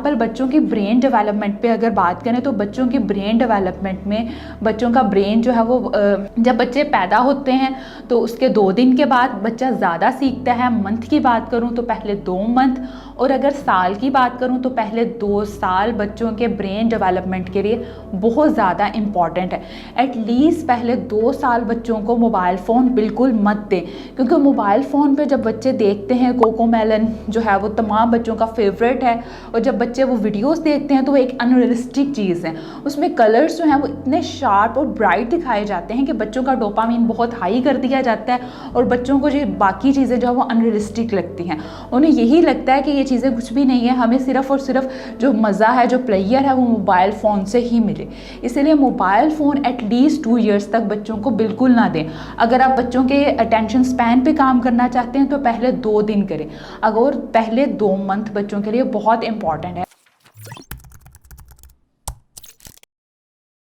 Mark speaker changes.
Speaker 1: Example बच्चों की brain development पे अगर बात करें तो बच्चों की ब्रेन डेवलपमेंट में बच्चों का ब्रेन जो है वो जब बच्चे पैदा होते हैं तो उसके 2 दिन के बाद बच्चा ज़्यादा सीखता है। मंथ की बात करूँ तो पहले 2 मंथ, और अगर साल की बात करूँ तो पहले 2 साल बच्चों के ब्रेन डेवलपमेंट के लिए बहुत ज़्यादा इम्पॉर्टेंट है। एटलीस्ट पहले 2 साल बच्चों को मोबाइल फ़ोन बिल्कुल मत दें, क्योंकि मोबाइल फ़ोन पे जब बच्चे देखते हैं कोकोमेलन जो है वो तमाम बच्चों का फेवरेट है, और जब बच्चे वो वीडियोस देखते हैं तो वो एक अनरियलिस्टिक चीज़ है। उसमें कलर्स जो हैं वो इतने शार्प और ब्राइट दिखाए जाते हैं कि बच्चों का डोपामिन बहुत हाई कर दिया जाता है, और बच्चों को जो बाकी चीज़ें जो है वो अनरियलिस्टिक लगती हैं। उन्हें यही लगता है कि ये चीज़ें कुछ भी नहीं है, हमें सिर्फ़ और सिर्फ जो मज़ा है, जो प्लेयर है, वो मोबाइल फ़ोन से ही मिले। इसलिए मोबाइल फ़ोन एटलीस्ट 2 ईयर्स तक बच्चों को बिल्कुल ना दें। अगर आप बच्चों के अटेंशन स्पैन पे काम करना चाहते हैं तो पहले 2 दिन करें, अगर पहले 2 मंथ बच्चों के लिए बहुत इंपॉर्टेंट है।